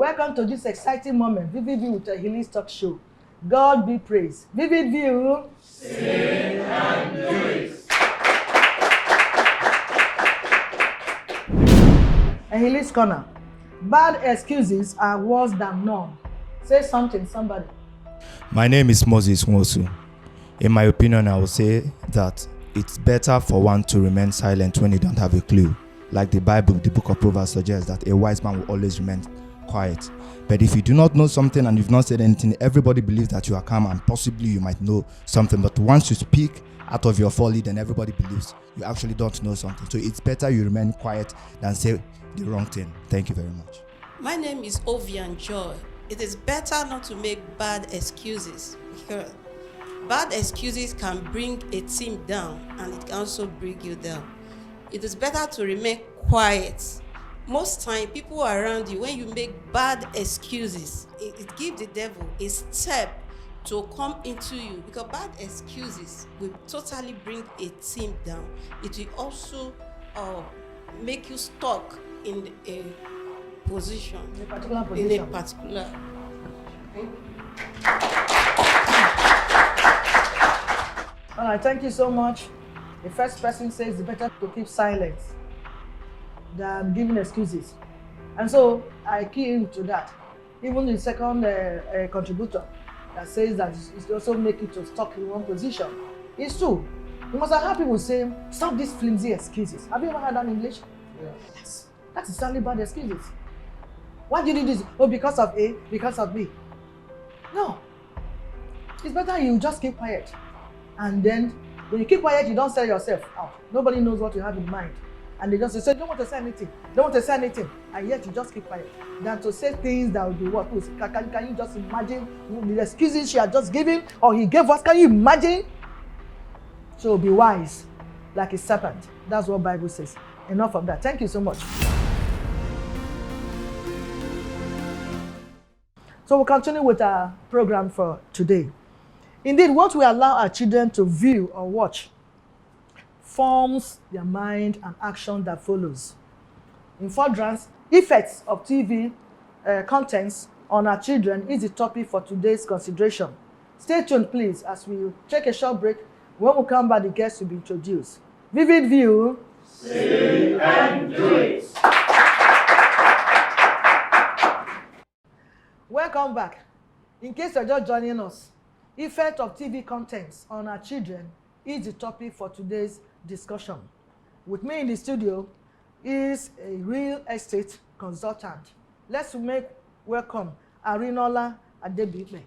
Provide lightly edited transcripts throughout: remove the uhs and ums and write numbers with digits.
welcome to this exciting moment, Vivid View with a Healing Talk Show. God be praised. Vivid View. Sing and do it. A Healing Corner. Bad excuses are worse than none. Say something, somebody. My name is Moses Nwosu. In my opinion, I would say that it's better for one to remain silent when you don't have a clue. Like the Bible, the book of Proverbs suggests that a wise man will always remain quiet. But if you do not know something and you've not said anything, everybody believes that you are calm and possibly you might know something. But once you speak out of your folly, then everybody believes you actually don't know something. So it's better you remain quiet than say the wrong thing. Thank you very much. My name is Ovian Joy. It is better not to make bad excuses because bad excuses can bring a team down and it can also bring you down. It is better to remain quiet. Most time, people around you, when you make bad excuses, it gives the devil a step to come into you because bad excuses will totally bring a team down. It will also make you stuck in a position. In a particular position. In a particular. All right, thank you so much. The first person says it's better to keep silent than giving excuses. And so I key into that. Even the second contributor that says that it also make you to stuck in one position. It's true. You must have heard people say, stop these flimsy excuses. Have you ever heard that in English? Yes. That is only bad excuses. Why did you do this? Oh, because of A, because of B. No. It's better you just keep quiet. And then when you keep quiet, you don't sell yourself out. Nobody knows what you have in mind. And they just say, so you don't want to say anything. Don't want to say anything. And yet you just keep quiet. Than to say things that will be what? Can you just imagine the excuses she had just given or he gave us? Can you imagine? So be wise like a serpent. That's what the Bible says. Enough of that. Thank you so much. So we'll continue with our program for today. Indeed, what we allow our children to view or watch forms their mind and action that follows. In furtherance, effects of TV contents on our children is the topic for today's consideration. Stay tuned, please, as we take a short break. When we come back, the guests will be introduced. Vivid View. Sing and do it. Welcome back. In case you're just joining us, effect of TV contents on our children is the topic for today's discussion. With me in the studio is a real estate consultant. Let's welcome Arinola Adebipe.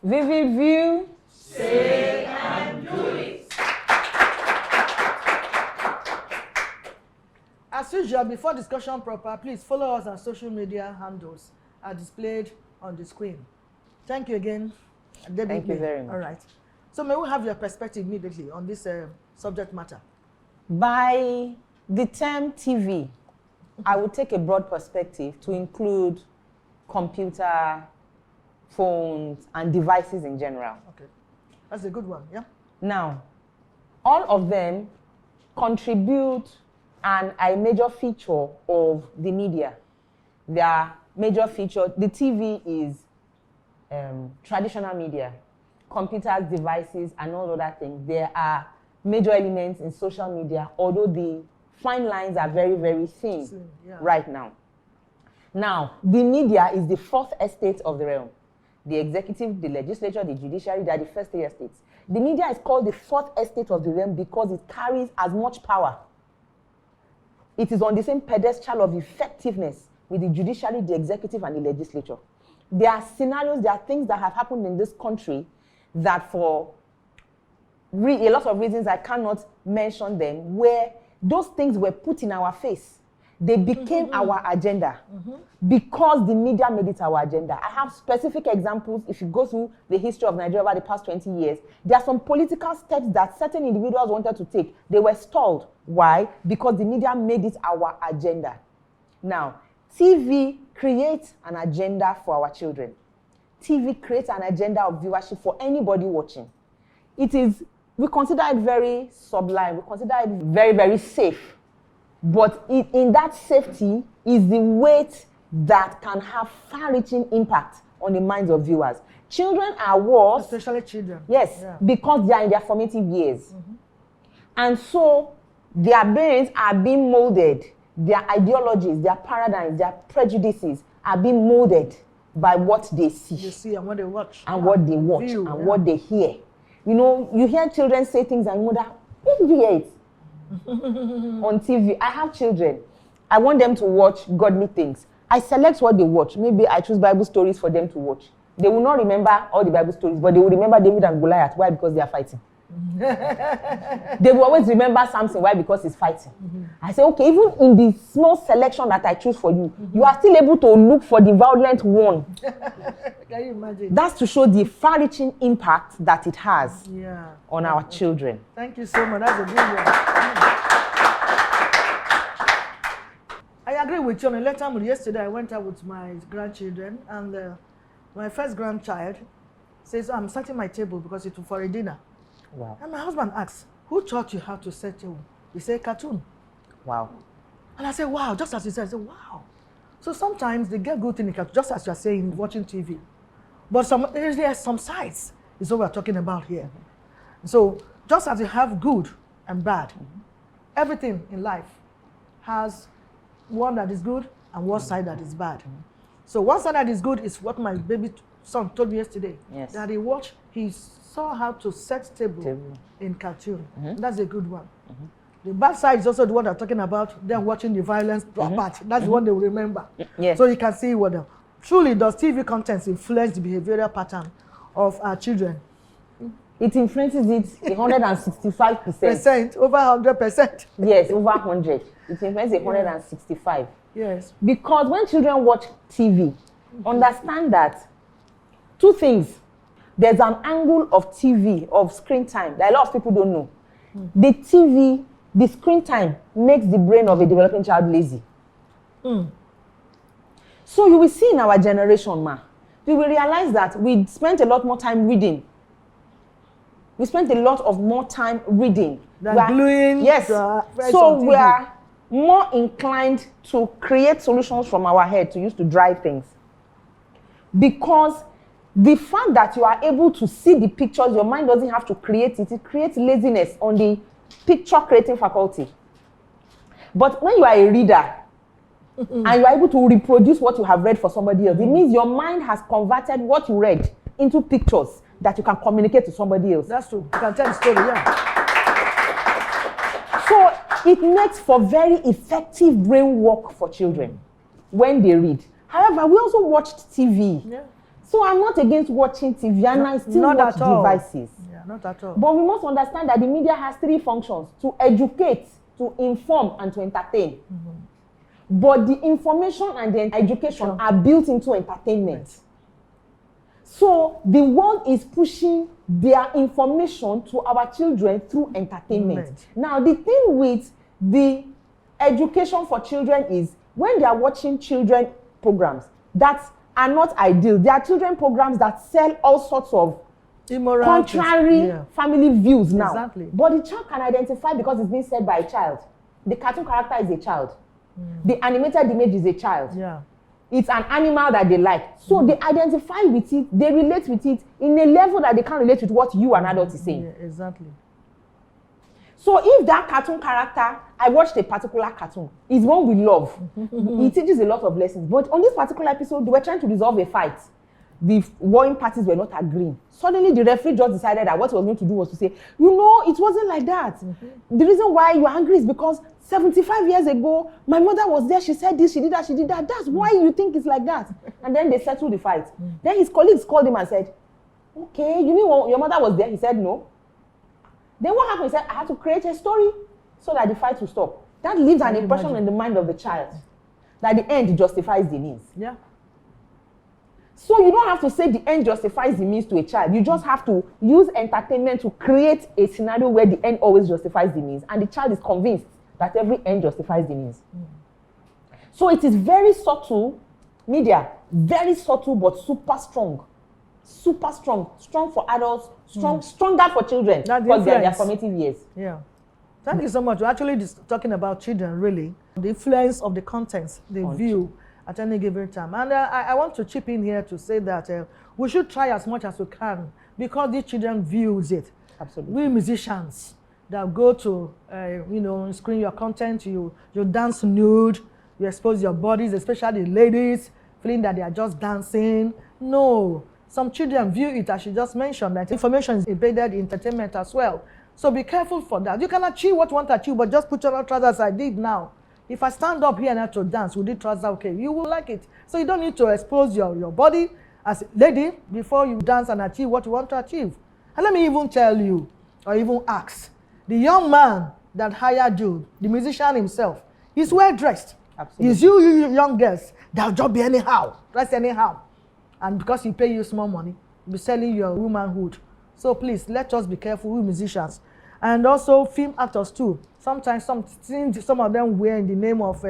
Vivid View. Sing and do it. As usual, before discussion proper, please follow us on social media handles are displayed on the screen. Thank you again, Adebipe. Thank you very much. All right. So may we have your perspective immediately on this subject matter? By the term TV, I would take a broad perspective to include computer, phones, and devices in general. Okay. That's a good one, yeah? Now, all of them contribute and are a major feature of the media. Their major feature, the TV is traditional media, computers, devices, and all other things. There are major elements in social media, although the fine lines are very, very thin right now. Now, the media is the fourth estate of the realm. The executive, the legislature, the judiciary, they are the first three estates. The media is called the fourth estate of the realm because it carries as much power. It is on the same pedestal of effectiveness with the judiciary, the executive, and the legislature. There are scenarios, there are things that have happened in this country that for a lot of reasons I cannot mention them, where those things were put in our face. They became our agenda because the media made it our agenda. I have specific examples. If you go through the history of Nigeria over the past 20 years, there are some political steps that certain individuals wanted to take. They were stalled. Why? Because the media made it our agenda. Now, TV creates an agenda for our children. TV creates an agenda of viewership for anybody watching. We consider it very sublime. We consider it very, very safe. But in that safety is the weight that can have far-reaching impact on the minds of viewers. Children are worse, Especially children. yes, Yeah. because they are in their formative years. And so their brains are being molded, their ideologies, their paradigms, their prejudices are being molded by what they see. You see and what they watch. And what they watch View, and yeah. what they hear. You know, you hear children say things and you wonder, where did you hear it? On TV. I have children. I want them to watch godly things. I select what they watch. Maybe I choose Bible stories for them to watch. They will not remember all the Bible stories, but they will remember David and Goliath. Why? Because they are fighting. They will always remember Samson. Why? Because he's fighting. I say, okay, even in the small selection that I choose for you, you are still able to look for the violent one. Can you imagine? That's to show the far-reaching impact that it has Yeah. on our children. Thank you so much. That's a good one. I agree with you. On a later mood, yesterday I went out with my grandchildren, and my first grandchild says, I'm setting my table because it's for a dinner. Wow. And my husband asks, who taught you how to set table? He said, cartoon. Wow. And I said, wow, just as he said, I said, wow. So sometimes they get good in the cartoon, just as you're saying, watching TV. But there's some sides, is what we're talking about here. So just as you have good and bad, everything in life has one that is good and one side that is bad. So one side that is good is what my baby son told me yesterday. Yes. That he saw how to set table in cartoon. That's a good one. The bad side is also the one I'm talking about, them watching the violence part. That's the one they will remember. Yes. So you can see what truly does TV content influence the behavioral pattern of our children. It influences it 165%. Over 100%. Yes, over 100. It influences 165. Yes. Because when children watch TV, understand that two things. There's an angle of TV, of screen time, that a lot of people don't know. The TV, the screen time makes the brain of a developing child lazy. So you will see in our generation, you will realize that we spent a lot more time reading. We spent a lot of more time reading. Than gluing. Yes. Right So on TV. we are more inclined to create solutions from our head to use to drive things. Because the fact that you are able to see the pictures, your mind doesn't have to create it. It creates laziness on the picture creating faculty. But when you are a reader, and you are able to reproduce what you have read for somebody else, it means your mind has converted what you read into pictures that you can communicate to somebody else. That's true. You can tell the story, yeah. So it makes for very effective brain work for children when they read. However, we also watched TV. Yeah. So I'm not against watching TV, and I still Not watch at all. devices. Yeah, not at all. But we must understand that the media has three functions: to educate, to inform, and to entertain. But the information and the education are built into entertainment. So the world is pushing their information to our children through entertainment. Now, the thing with the education for children is when they are watching children programs that are not ideal, they are children programs that sell all sorts of Immoral contrary family views now. Exactly. But the child can identify because it's being said by a child. The cartoon character is a child. The animated image is a child. Yeah. It's an animal that they like. So they identify with it, they relate with it in a level that they can't relate with what you, an adult, is saying. Yeah, exactly. So if that cartoon character, I watched a particular cartoon, is one we love. It teaches a lot of lessons. But on this particular episode, they were trying to resolve a fight. The warring parties were not agreeing. Suddenly, the referee just decided that what he was going to do was to say, you know, it wasn't like that. The reason why you're angry is because 75 years ago, my mother was there, she said this, she did that, she did that. That's why you think it's like that. And then they settled the fight. Then his colleagues called him and said, okay, you mean your mother was there? He said, no. Then what happened? He said, I had to create a story so that the fight will stop. That leaves an impression in the mind of the child that the end justifies the means. Yeah. So you don't have to say the end justifies the means to a child. You just have to use entertainment to create a scenario where the end always justifies the means, and the child is convinced that every end justifies the means. So it is very subtle media, very subtle but super strong. Super strong. Strong for adults, stronger for children because they are their formative years. Yeah. Thank you so much. We're actually just talking about children, really. The influence of the contents they view at any given time. And I want to chip in here to say that we should try as much as we can because these children views it. Absolutely. We musicians that go to, screen your content, you dance nude, you expose your bodies, especially ladies, feeling that they are just dancing. No, some children view it, as she just mentioned, that information is embedded in entertainment as well. So be careful for that. You can achieve what you want to achieve, but just put on trousers as I did now. If I stand up here and have to dance with the trousers, okay, you will like it. So you don't need to expose your body as a lady before you dance and achieve what you want to achieve. And let me even tell you, or even ask, the young man that hired you, the musician himself, is well dressed. Absolutely. It's you young girls that will just be anyhow, dress anyhow. And because he pay you small money, you'll be selling your womanhood. So please, let us be careful, we musicians. And also film actors too. Sometimes some of them wear in the name of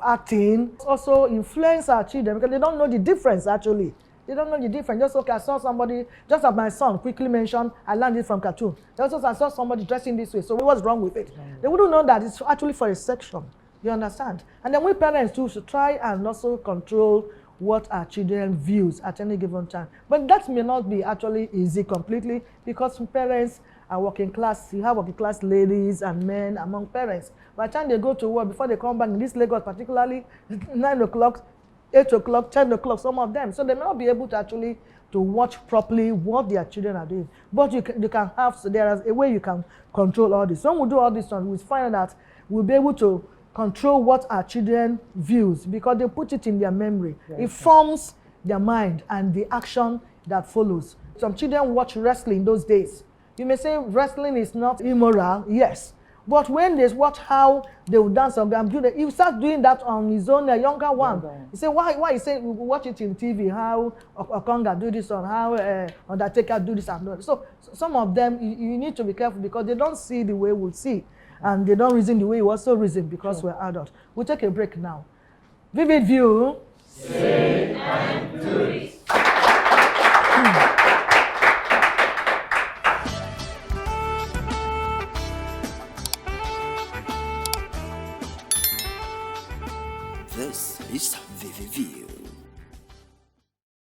acting. Also influence our children because they don't know the difference actually. They don't know the difference. Just okay, I saw somebody, just as my son quickly mentioned, I learned it from cartoon. Also, I saw somebody dressing this way. So what's wrong with it? They wouldn't know that it's actually for a section. You understand? And then we parents too should try and also control what our children views at any given time. But that may not be actually easy completely because parents are working class. You have working class ladies and men among parents. By the time they go to work, before they come back in this Lagos, particularly 9 o'clock, 8 o'clock, 10 o'clock, some of them. So they may not be able to actually to watch properly what their children are doing. But you can have, so there is a way you can control all this. When we do all this, we find that we'll be able to control what our children views because they put it in their memory. Yes. It forms their mind and the action that follows. Some children watch wrestling those days. You may say wrestling is not immoral, yes. But when they watch how they will dance on computer, he start doing that on his own, a younger one. He say, why you say we watch it in TV, how Okonga do this, on how Undertaker do this and that. So some of them, you need to be careful because they don't see the way we see. And they don't reason the way we also reason because we're adults. We'll take a break now. Vivid View. Say and do it. This is Vivid View.